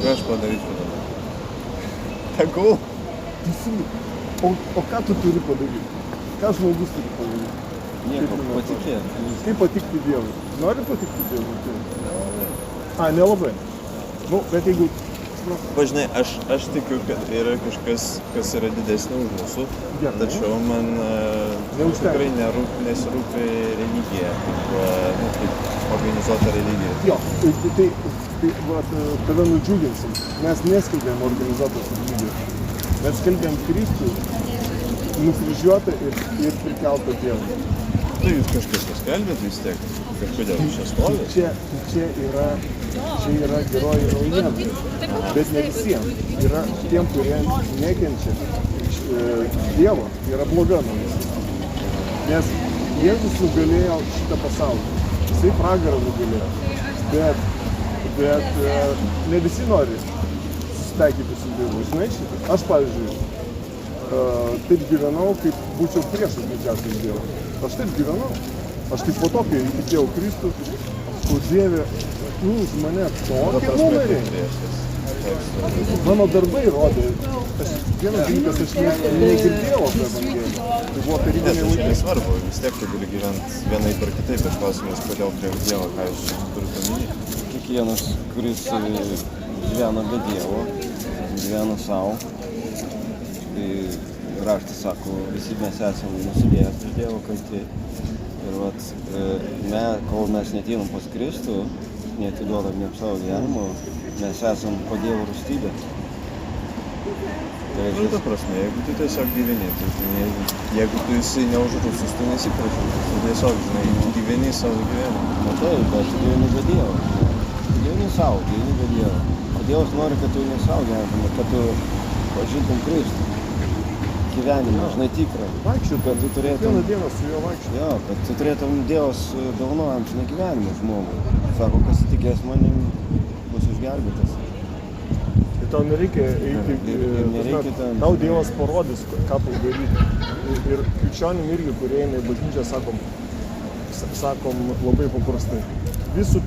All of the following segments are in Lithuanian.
ką aš padaryčiau dabar? Tegul. O ką tu turi padaryti? Ką žmogus turi padaryti? Nieko, patikėti. Kaip patikti Dievui? Nori patikti Dievui? Nelabai. Nelabai. Nu, bet jeigu... Važinai, aš tikiu, kad yra kažkas, kas yra didesnė už mūsų, tačiau man tikrai nesirūpi religija, kaip organizuota religija. Jo, tai tave nudžiuginsim. Mes neskelbėm organizuotos religijos. Mes skelbėm Kristų, nukryžiuotą ir prikeltą Dievą. Tai jūs kažkas paskelbėt vis tiek, kažkodėl čia stovi? Čia yra geroji naujiena, bet ne visiems. Yra tiem, kurie nekenčia Dievo, yra bloga naujiena. Nes Jėzus nugalėjo šitą pasaulį. Jisai pragarą nugalėjo. Bet ne visi nori susitaikyti su Dievu. Žinai šitą? Aš, pavyzdžiui, taip gyvenau, kaip būčiau priešas didžiausias Dievas. Aš taip gyvenau. Aš taip po to, kai įtikėjau Kristų, o Dieve, už mane tokie numeriai. Mano darbai rodė. Vienas dalykas, aš negirdėjau apie Evangeliją. Tai buvo tarybiniai laikai. Nesvarbu, vis tiek tu gali gyventi vienaip ar kitaip, bet klausimas, kodėl prieš Dievą, ką jūs turite omenyje. Kiekvienas, kuris gyvena be Dievo, gyvena savo. Raštas sako, visi mes esame nusidėję prieš Dievo kaltė. Ir kol mes neteinam pas Kristų, neatiduodam jam savo gyvenimo, mes esam po Dievo rūstybę. Ta prasme, jeigu tu tiesiog gyveni, jeigu tu esi neužrūstus, tu nesi pražūstus, tu tiesiog, žinai, gyveni savo gyvenimą. Na taip, bet tu gyveni be Dievo. Tu gyveni savo, gyveni be Dievo. O Dievas nori, kad tu ne savo gyventum, kad tu pažintum Kristų. Gyvenimą, žinai, tikrą. Vaikščiu, kad tu turėtum... Vieną dieną su juo vaikščiu. Jo, kad tu turėtum Dievas dovanojant žinai gyvenimą žmogui. Sako, kas tikės manim, bus išgelbėtas. Tai tau nereikia eiti, tau Dievas parodys, ką tau daryti. Ir krikščionim irgi, kurie eina į bažnyčią, sakom labai paprastai. Visų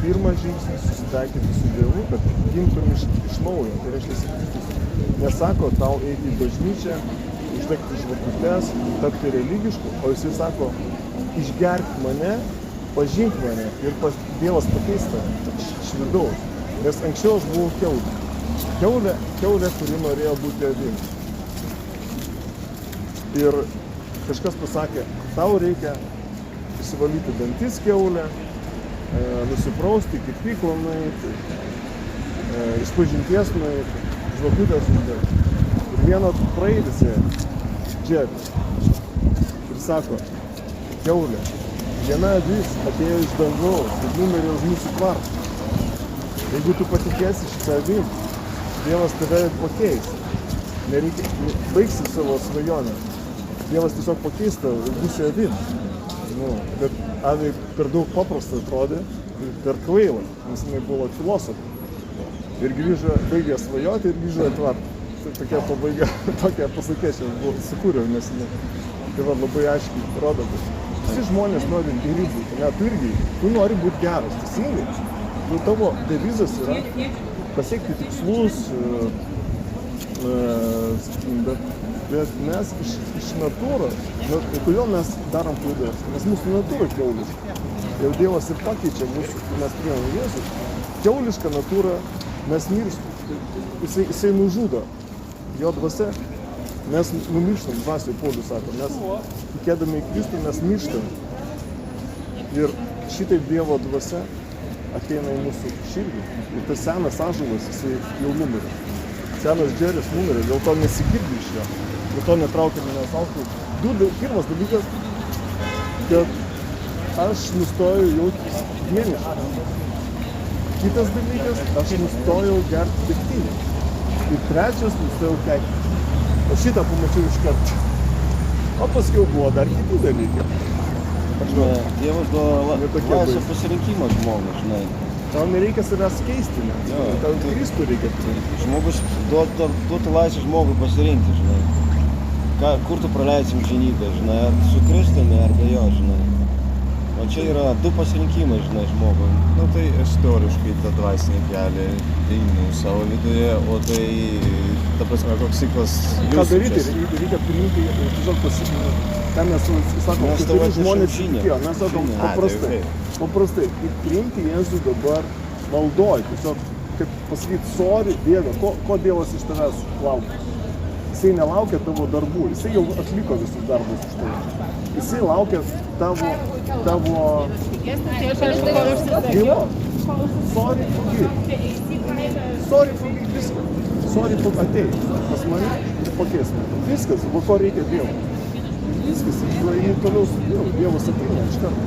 pirmas žingsnis susitaikyti su Dievu, kad gimtum iš naujo. Tai reiškia, nesako tau eiti į bažnyčią, uždegti žvakutes, tapti religišku, o jisai sako, išgerk mane, pažink mane ir Dievas pakeis tave iš vidaus. Nes anksčiau aš buvau kiaulė. Kiaulė, kuri norėjo būti avim. Ir kažkas pasakė, tau reikia išsivalyti dantis kiaulę, nusiprausti, kirpyklą nueiti, išpažinties nueiti, žvakutės uždegti. Ir vieno praeivis Džeris ir sako, kiaulė, viena avis atėjo iš dangaus ir numirė už mūsų tvarką. Jeigu tu patikėsi šitą avim, Dievas tave pakeis. Baigsi savo svajonę. Dievas tiesiog pakeis tave ir būsi avim. Bet aviai per daug paprasta atrodė ir per kvaila, nes jinai buvo filosofė. Ir grįžo, baigė svajoti ir grįžo į tvarką. Tai tokia pabaiga, tokia pasakėčia, sukūriau, nes tai va labai aiškiai rodo, kad visi žmonės nori geri būti, ne, tu irgi, tu nori būti geras, teisingai. Nu, tavo devizas yra pasiekti tikslus, bet mes iš natūros, kodėl mes darom klaidas? Nes mūsų natūra kiauliška. Jau Dievas ir pakeičia mūsų, kai mes priėmėm Jėzų. Kiauliška natūra, mes mirstam, jisai nužudo. Jo dvasia, mes numirštam, dvasiai Paulius sako, mes tikėdami į Kristų, mes mirštam. Ir šitaip Dievo dvasia ateina į mūsų širdį. Ir tas senas ąžuolas, jisai jau numirė. Senas Džeris numirė, dėl to nesigirdi iš jo. Dėl to netraukia manęs alkoholio. Pirmas dalykas, kad aš nustojau jautis vienišas. Kitas dalykas, aš nustojau gerti degtinę. Ir trečias, nustojau keikti. O šitą pamačiau iš karto. O paskiau buvo dar kiti dalykai. Dievas duoda laisvą pasirinkimą žmogui, žinai. Tau nereikia savęs keisti, ne? Tau Kristų reikia. Žmogus duotų laisvę žmogui pasirinkti, žinai. Kur tu praleidsim žinybę, žinai, ar su Kristumi, ar be jo, žinai. O čia yra du pasirinkimai, žinai, žmogui. Nu tai aš teoriškai tą dvasinį kelią einu savo viduje, o tai, ta prasme, koks ciklas Ką daryti? Reikia priimti, tiesiog pasirinkti. Ten mes sakom, Mes keturi tavo žmonės žinią. tikėjo. Mes sakom Žinią. paprastai. Priimti Jėzų dabar maldoj. Tiesiog, kaip pasakyti, sorry, Dieve, ko Dievas iš tavęs laukia? Jisai nelaukia tavo darbų, jisai jau atliko visus darbus už tave. Jisai laukia tavo Dievo. Sorry, forgive, viskas. Sorry, ateik pas mane ir pakeis mane. Viskas, va ko reikia Dievo. Viskas, eini toliau su Dievu. Dievas ateina iš karto.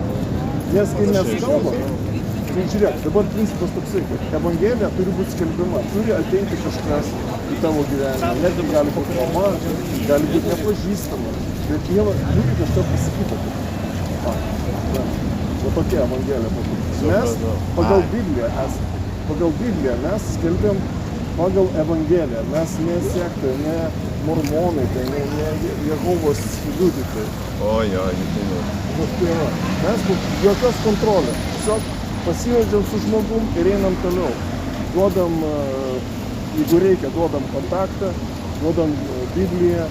Nes kai mes kalbam, tai žiūrėk, dabar principas toksai, kad Evangelija turi būti skelbiama, turi ateiti kažkas į tavo gyvenimą. Netgi gali būti mama, gali būti nepažįstama, bet Dievas turi kažką pasakyti. Va tokia Evangelija patikė. Mes pagal Bibliją mes skelbiam pagal Evangeliją. Mes ne sektai, ne mormonai, tai ne Jehovos liudytojai. Oi, tai Mes jokios kontrolės. Tiesiog pasimeldžiam su žmogum ir einam toliau. Duodam, jeigu reikia, duodam kontaktą, duodam Bibliją.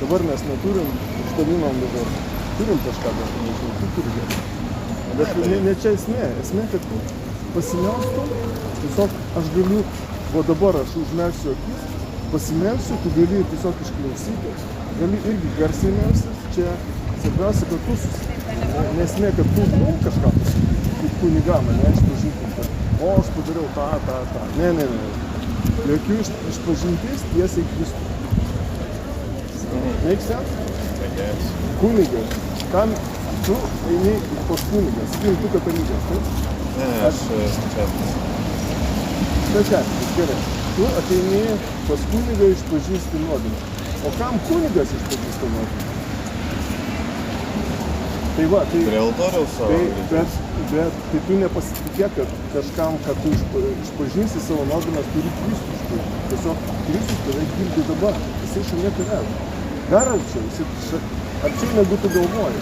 Dabar mes neturim, uždavinam dabar. Turim kažką, bet nežinau, tu turi. Bet ne čia esmė. Esmė, kad tu pasimelstum, tiesiog aš galiu, o dabar aš užmerksiu akis, pasimelsiu, tu gali tiesiog išklausyti, gali irgi garsiai melstis. Čia svarbiausia, kad tu nesmė, kad tu kažką kaip kunigam, ne, išpažintum, kad o, aš padariau tą. Ne. Jokių išpažintis tiesiai Kristų. Make sense? Kunigas. Kam tu eini pas kunigas? Sakykim, tu katalikas, taip? Ne, aš stačiatis. Stačiatis, gerai. Tu ateini pas kunigą išpažįsti nuodėmę. O kam kunigas išpažįsta nuodėmę? Tai va, Prie altoriaus savo. tai tu nepasitikėk, kad kažkam, kad tu išpažinsi savo nuodėmes, turi Kristų išpažinti. Tiesiog Kristus tave girdi dabar. Jisai šalia tavęs. Dar arčiau negu tu galvoji.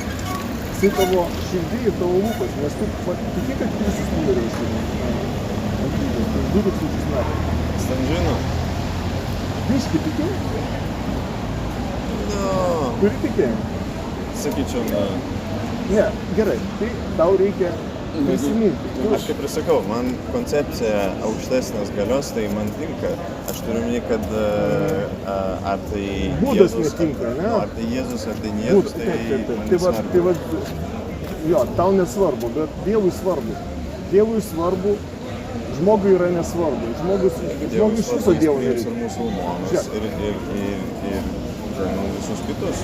Jisai tavo širdį ir tavo lūpas, nes tu tiki, kad Kristus numirė už tave. Tai 2000 metų. Ten žino? Biški tiki? No. Turi tikėjimą? Sakyčiau, ne. Ne, gerai. Tai tau reikia prisiminti. Aš kaip ir sakau, man koncepcija aukštesnės galios, tai man tinka. Aš turiu minį, kad ar tai Būdas Jėzus, netinka, ne? Ar tai Jėzus, ar tai ne Jėzus, tai man nesvarbu. Jo, tau nesvarbu, bet Dievui svarbu. Dievui svarbu, žmogui yra nesvarbu. Žmogui iš viso Dievo ir nereikia. musulmonas, ir visus kitus.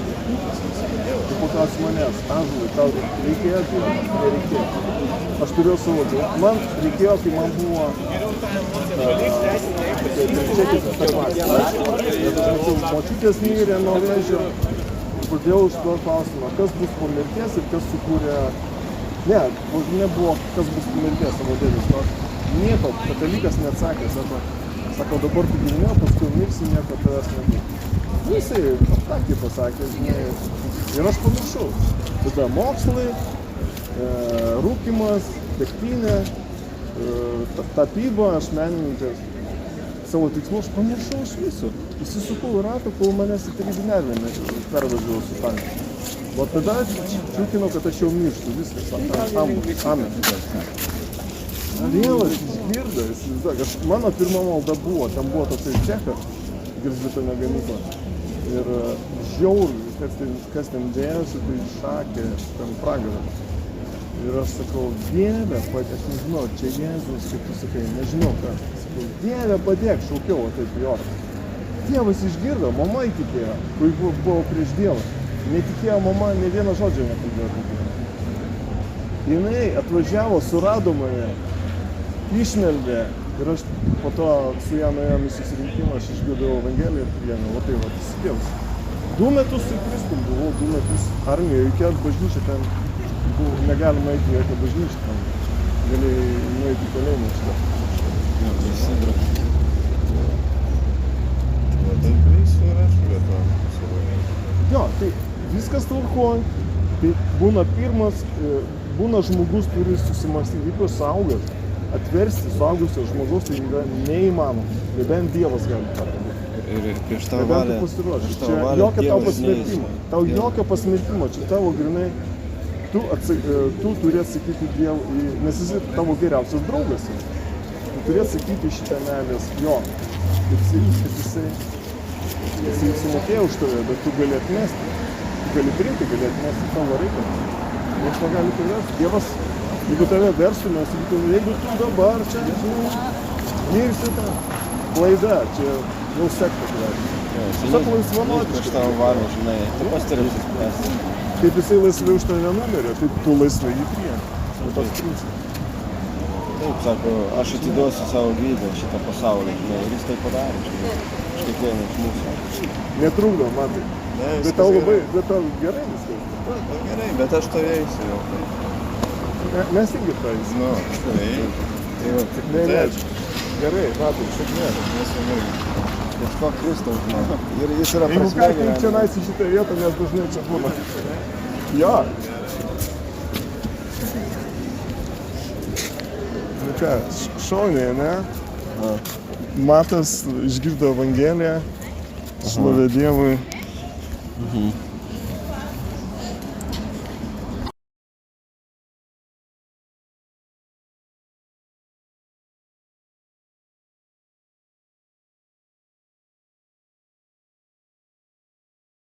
Tu paklausi manęs, Ąžuolai, tau reikėjo Dievo? Nereikėjo. Aš turėjau savo Dievą. Man reikėjo, kai man buvo močiutės mirė nuo vėžio. Pradėjau iš to klausimą, kas bus po mirties ir kas sukūrė... Ne, nebuvo, kas bus po mirties savo dėdės. Nieko, katalikas neatsakė, sako, dabar tu gyveni, paskui mirsi, nieko tavęs nebūtų. Jisai aptakį pasakė, žinai, ir aš pamiršau. Tada mokslai, rūkymas, degtinė, tapyba, aš menininkas. Savo tikslų aš pamiršau iš viso. Įsisukau į ratą, kol manęs į tarybinelį pervažiavau su tanku. O tada čiūkinau, kad aš jau mirštu, viskas. Amen. Dievas išgirdo, mano pirma malda buvo, ten buvo toksai Čechas, Gelžbetonio gamykla. Ir žiauriai, kas ten dėjosi, tai šakė ten pragarą. Ir aš sakau, Dieve, padėk, aš nežinau, čia Jėzus, kaip tu sakai, nežinau ką. Sakau, Dieve, padėk, šaukiau, o taip į orą. Dievas išgirdo, mama įtikėjo, kai buvo prieš Dievą. Netikėjo mama, ne vieną žodžią nekalbėjo apie Dievą. Jinai atvažiavo, surado mane, išmeldė. Ir aš po to su ją nuėjom į susirinkimą, aš išgirdau Evangeliją ir priėmiau, o tai va, įsikėlus. 2 metus su Kristum buvau, 2 metus armijoje, iki bažnyčia ten negalima eiti į jokią bažnyčią, ten galėjai nueiti į kalėjimą iš to. Tai prieisiu ir aš prie to savo. Jo, tai viskas tvarkoj, tai būna būna žmogus turi susimąstyti, ypač suaugęs. Atversti suaugusio žmogaus tai yra neįmanoma. Nebent Dievas gali tą padaryti. Ir prieš tavo Nebent valią. tu pasiruoši. Prieš tavo Čia valią jokio tau Dievas pasmerkimo. neis. Tau Jo. jokio pasmerkimo. Čia tavo grinai. Tu turi atsakyti Dievui, nes jis tavo geriausias draugas. Tu turi atsakyti šitą meilės jo. Kad jisai sumokėjo už tave, bet tu gali atmesti. Tu gali priimti, gali atmesti tavo reikalą. Niekas negali priversti. Dievas, jeigu tave verstų, mes sakytume, jeigu tu dabar čia, mirsi tą klaidą, čia jau sekta gyvenime. Tiesiog laisvanoriškai. Prieš tavo valią, žinai, tu pats turi apsispręsti. Kaip jisai laisvai už tave numirė, taip tu laisvai jį priėmė. Tai toks principas. Taip, sako, aš atiduosiu savo gyvybę šitą pasaulį, žinai, ir jis tai padarė, žinai, iš kiekvieno iš mūsų. Netrukdo man tai. Ne, Bet tau labai, bet tau gerai viskas. Na, gerai, bet aš to eisiu jau. Mes irgi to eisime. Nu, tai. Tai va, tik Ne. Gerai, matai, sėkmė. nesvarbu. Ieškok Kristaus, žinai. Ir jis yra Jeigu ką, prasme tai čia nais į šitą vietą, nes dažnai čia būna. Jo. Nu ką, šauniai, ne? Matas išgirdo Evangeliją, šlovė Dievui.